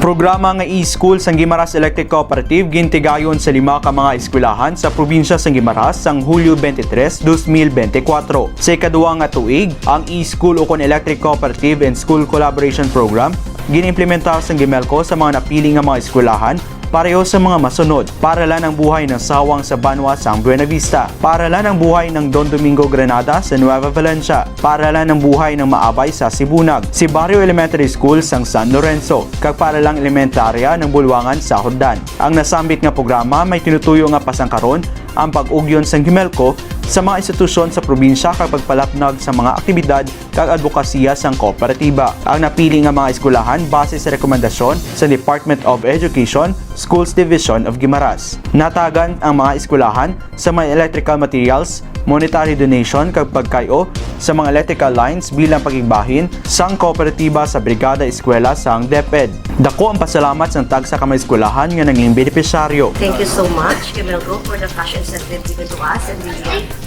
Programa nga e-school sang Guimaras Electric Cooperative gintigayon sa 5 ka mga eskwelahan sa probinsya sang Guimaras sang Hulyo 23, 2024. Sa ikaduwa nga tuig, ang e-school ukon Electric Cooperative and School Collaboration Program ginimplementar sang Gimelco sa mga napili nga mga eskwelahan pareho sa mga masunod. Paralan ang buhay ng sawang sa Banwa sang Buena Vista. Paralan ang buhay ng Don Domingo Granada sa Nueva Valencia. Paralan ang buhay ng Maabay sa Sibunag. Si Barrio Elementary School sang San Lorenzo. Kag paralang elementarya ng Bulwangan sa Hordan. Ang nasambit nga programa may tinutuyo nga pasangkaron ang pag-ugyon sang Gimelco sa mga institusyon sa probinsya kag pagpalapnag sa mga aktibidad kag advokasya sang kooperatiba. Ang napili nga mga eskwelahan base sa rekomendasyon sa Department of Education, Schools Division of Guimaras. Natagan ang mga eskwelahan sa mga electrical materials, monetary donation kag pagkayo sa mga electrical lines bilang pagigbahin sang kooperatiba sa Brigada Eskwela sang DepEd. Dako ang pasalamat sang tagsa ka mga eskwelahan nga naging benepisyaryo. Thank you so much, Gimelco, for the cash incentive given to us and the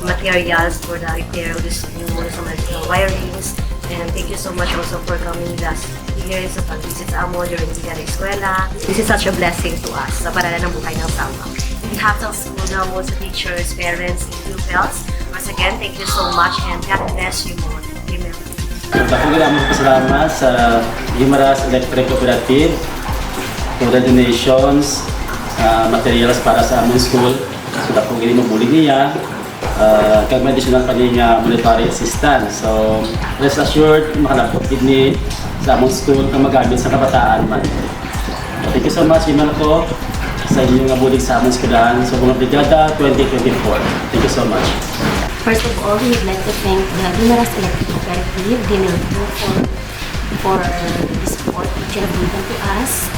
materials for the repair of this new wirings. And thank you so much also for coming with us here sa pag-visit sa amo during the eskwela. This is such a blessing to us sa paralan ng buhay ng sama. On behalf ng school na mo sa teachers, parents, and pupils, once again, thank you so much and God bless you more. Amen. Ako ginamit pasalamat sa Guimaras Electric Cooperative for the donations, materials para sa aming school. So, ako ginamit mo niya. Kag may additional pa niya monetary assistance. So, rest assured, makalapot ni sa among school na magamit sa kabataan man. Thank you so much, Gimelco, sa inyong nabulig sa among skulahan sa mga Brigada 2024. Thank you so much. First of all, we'd like to thank the Guimaras Electric Cooperative, Gimelco, for the support which you have given to us.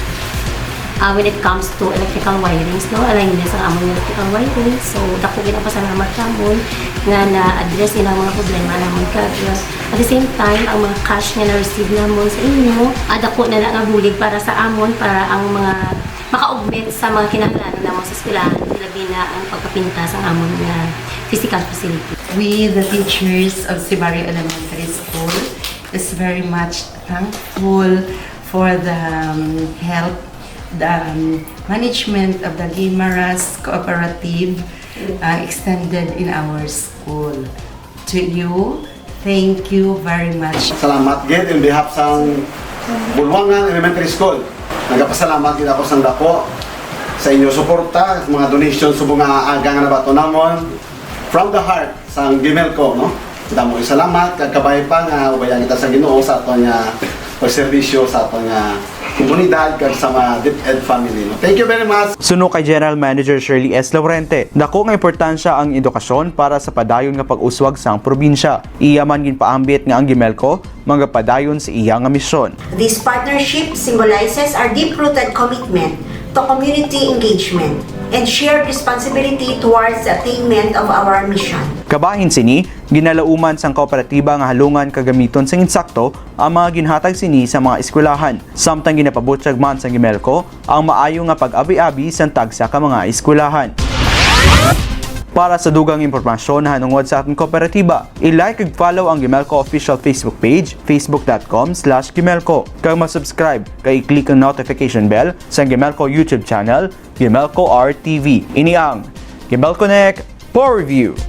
When it comes to electrical wirings, no, alignment sa among electrical wirings. So, dako ginapasalamat kamon nga na-address ilang mga problema namon kag at the same time ang mga cash nga na-receive namon sa inyo, dako na nabulig para sa amon para ang mga maka-augment sa mga kinahanglan namon sa eskwelahan, labi na ang pagkapintas ang amon nga physical facility. We, the teachers of Sibario Elementary School, is very much thankful for the help the management of the Guimaras Cooperative extended in our school. To you, thank you very much. Salamat gid in behalf sang Bulwangan Elementary School. Nagapasalamat gid ako sang dako sa inyo suporta, mga donations sa mga aga nga nabato namon from the heart sang Gimelco, no? Damo salamat kag kabay pa nga ubayan kita sa Ginoo sa ato nga pagserbisyo sa ato nga komunidad kag sa mga DepEd family. No? Thank you very much. Suno kay General Manager Shirley S. Laurente, dako nga importansya ang edukasyon para sa padayon nga pag-uswag sang probinsya. Iya man ginpaambit nga ang Gimelco mga padayon sa iya nga misyon. This partnership symbolizes our deep-rooted commitment to community engagement and shared responsibility towards the attainment of our mission. Kabahin sini, ginalauman sang kooperatiba nga halungan kagamiton sang insakto ang mga ginhatag sini sa mga eskwelahan. Samtang ginapabutyag man sang Gimelco ang maayo nga pag-abi-abi sang tagsa ka mga eskwelahan. Para sa dugang impormasyon na hanungod sa ating kooperatiba, i-like ug follow ang Gimelco official Facebook page, facebook.com/Gimelco. Kag ma-subscribe, kay i-click ang notification bell sa Gimelco YouTube channel, Gimelco RTV. Ini ang Gimelco Connect for Review.